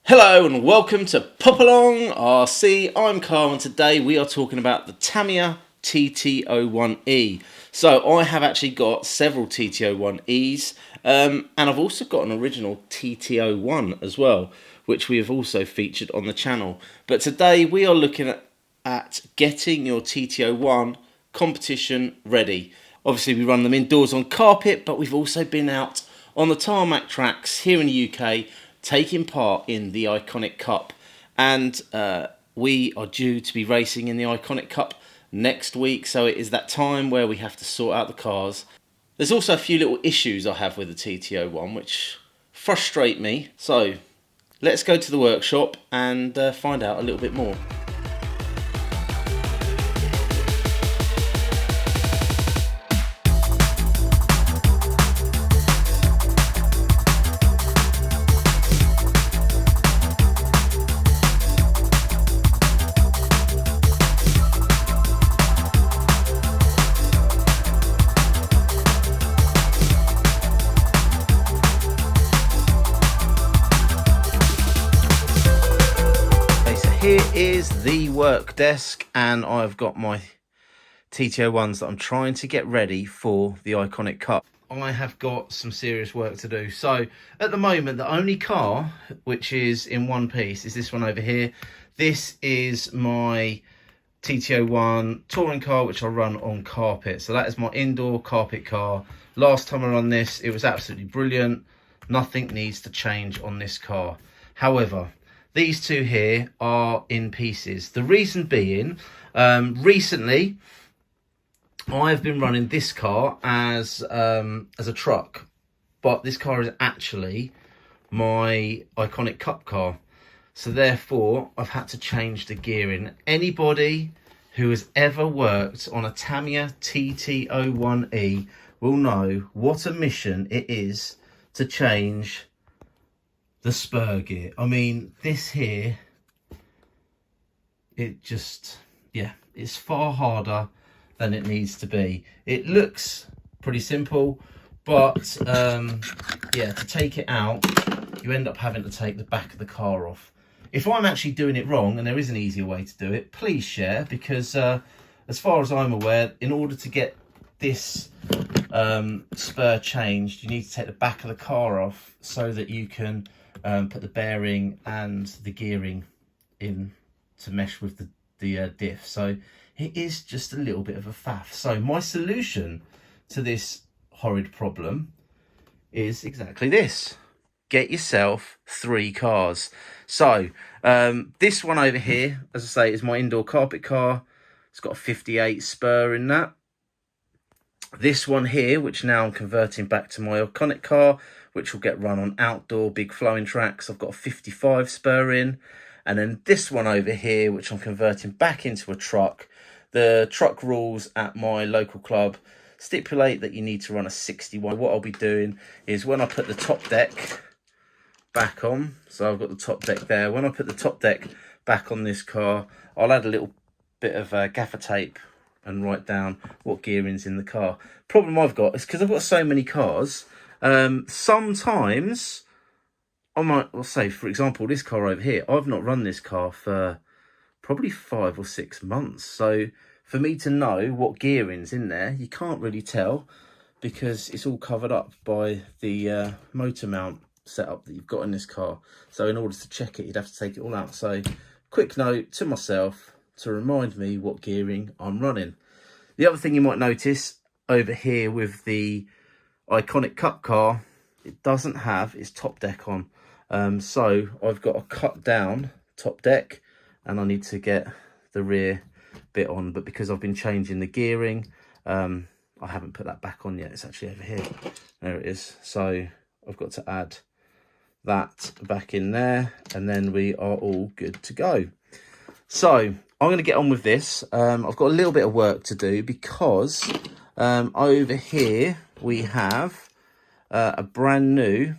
Hello and welcome to Pop Along RC. I'm Carl and today we are talking about the Tamiya TT01E. So I have actually got several TT01Es and I've also got an original TT01 as well, which we have also featured on the channel. But today we are looking at getting your TT01 competition ready. Obviously we run them indoors on carpet, but we've also been out on the tarmac tracks here in the UK taking part in the Iconic Cup, and we are due to be racing in the Iconic Cup next week, so it is that time where we have to sort out the cars. There's also a few little issues I have with the TT01 which frustrate me, so let's go to the workshop and find out a little bit more. Here is the work desk, and I've got my TT01s that I'm trying to get ready for the Iconic Cup. I have got some serious work to do. So at the moment, the only car which is in one piece is this one over here. This is my TT01 touring car, which I run on carpet. So that is my indoor carpet car. Last time I ran this, it was absolutely brilliant. Nothing needs to change on this car. However, these two here are in pieces. The reason being, recently I've been running this car as a truck, but this car is actually my Iconic Cup car. So therefore, I've had to change the gearing. Anybody who has ever worked on a Tamiya TT01E will know what a mission it is to change the spur gear. I mean, this here, it just, yeah, it's far harder than it needs to be. It looks pretty simple, but yeah, to take it out, you end up having to take the back of the car off. If I'm actually doing it wrong, and there is an easier way to do it, please share, because as far as I'm aware, in order to get this spur changed, you need to take the back of the car off so that you can put the bearing and the gearing in to mesh with the diff. So it is just a little bit of a faff. So my solution to this horrid problem is exactly this: get yourself 3 cars. So this one over here, as I say, is my indoor carpet car. It's got a 58 spur in that. This one here, which now I'm converting back to my Iconic car, which will get run on outdoor big flowing tracks, I've got a 55 spur in. And then this one over here, which I'm converting back into a truck. The truck rules at my local club stipulate that you need to run a 61. What I'll be doing is, when I put the top deck back on, so I've got the top deck there, when I put the top deck back on this car, I'll add a little bit of gaffer tape and write down what gearing's in the car. Problem I've got is, because I've got so many cars, sometimes I might, well, say for example this car over here, I've not run this car for probably 5 or 6 months. So for me to know what gearing's in there, you can't really tell, because it's all covered up by the motor mount setup that you've got in this car. So in order to check it, you'd have to take it all out. So quick note to myself to remind me what gearing I'm running. The other thing you might notice over here with the Iconic Cup car, it doesn't have its top deck on. So I've got a cut down top deck, and I need to get the rear bit on. But because I've been changing the gearing, I haven't put that back on yet. It's actually over here. There it is. So I've got to add that back in there, and then we are all good to go. So I'm going to get on with this. I've got a little bit of work to do, because over here we have a brand new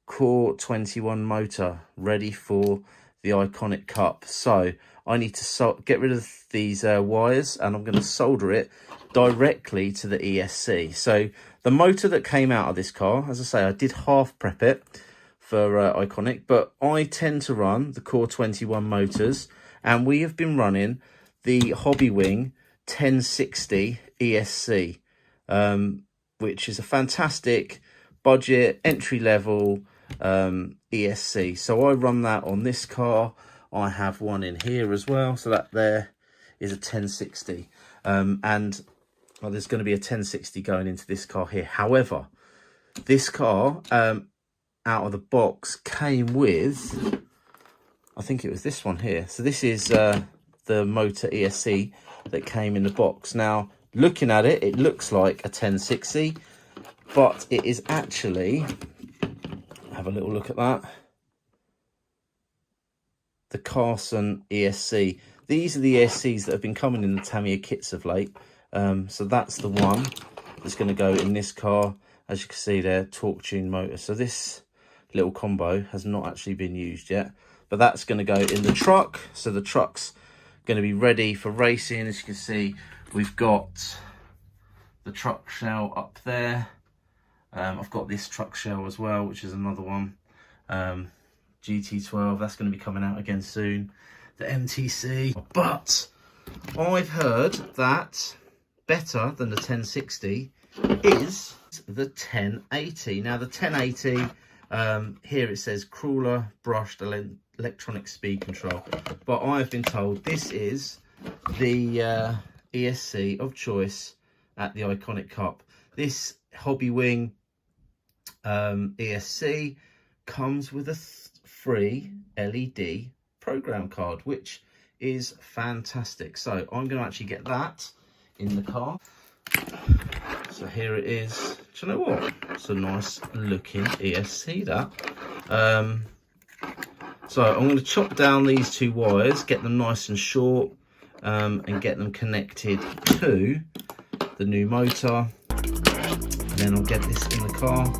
Core 21 motor ready for the Iconic Cup. So I need to get rid of these wires, and I'm going to solder it directly to the ESC. So the motor that came out of this car, as I say, I did half prep it for Iconic, but I tend to run the Core 21 motors, and we have been running the Hobbywing 1060 ESC, which is a fantastic budget entry level ESC. So I run that on this car. I have one in here as well, so that there is a 1060, and well, there's going to be a 1060 going into this car here. However, this car out of the box came with, I think it was this one here. So this is the motor ESC that came in the box. Now, looking at it, it looks like a 1060, but it is actually, have a little look at that, the Carson ESC. These are the ESCs that have been coming in the Tamiya kits of late. So that's the one that's going to go in this car. As you can see there, torque tune motor. So this little combo has not actually been used yet, but that's going to go in the truck. So the truck's going to be ready for racing. As you can see, we've got the truck shell up there. I've got this truck shell as well, which is another one. GT12, that's going to be coming out again soon. The MTC, but I've heard that better than the 1060 is the 1080. Now the 1080, here it says crawler brushed electronic speed control, but I've been told this is the ESC of choice at the Iconic Cup. This Hobbywing ESC comes with a free LED program card, which is fantastic. So I'm going to actually get that in the car. So here it is. Do you know what? It's a nice looking ESC, that. So I'm going to chop down these two wires, get them nice and short, and get them connected to the new motor, and then I'll get this in the car.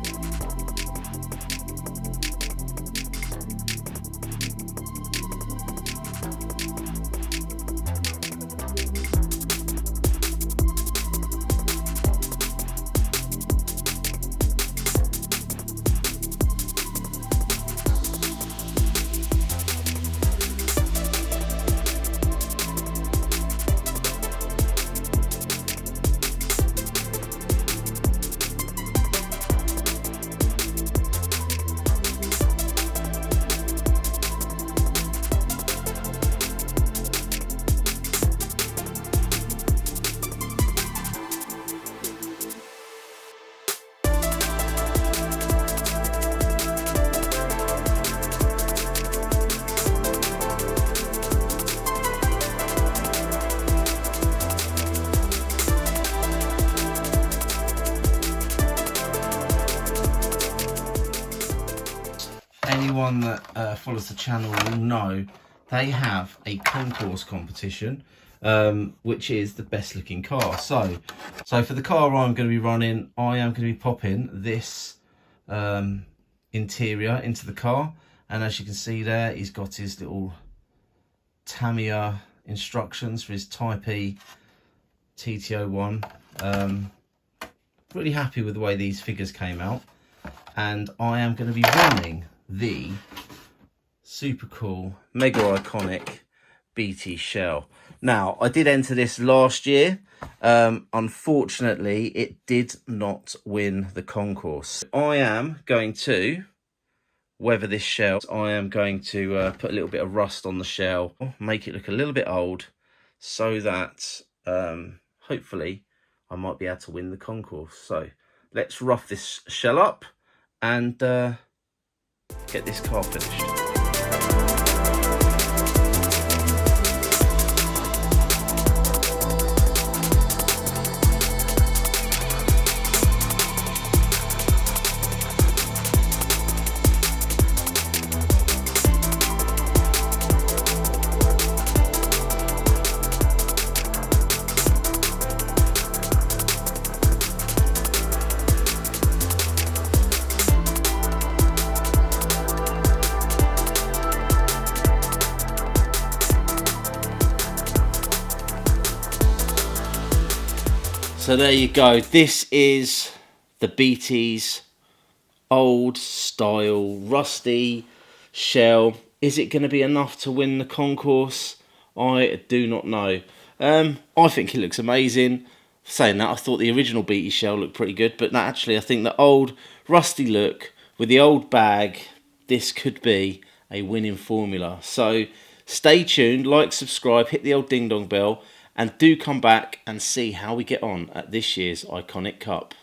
Anyone that follows the channel will know they have a concourse competition, which is the best looking car. So for the car I'm going to be running, I am going to be popping this interior into the car, and as you can see there, he's got his little Tamiya instructions for his Type E TT01. Really happy with the way these figures came out, and I am going to be running the super cool, mega iconic BT shell. Now, I did enter this last year. Unfortunately, it did not win the concourse. I am going to weather this shell. I am going to put a little bit of rust on the shell, make it look a little bit old, so that hopefully I might be able to win the concourse. So let's rough this shell up and get this car finished. So there you go. This is the BT's old style, rusty shell. Is it going to be enough to win the concourse? I do not know. I think it looks amazing. Saying that, I thought the original BT shell looked pretty good, but no, actually I think the old rusty look with the old bag, this could be a winning formula. So stay tuned, like, subscribe, hit the old ding dong bell, and do come back and see how we get on at this year's Iconic Cup.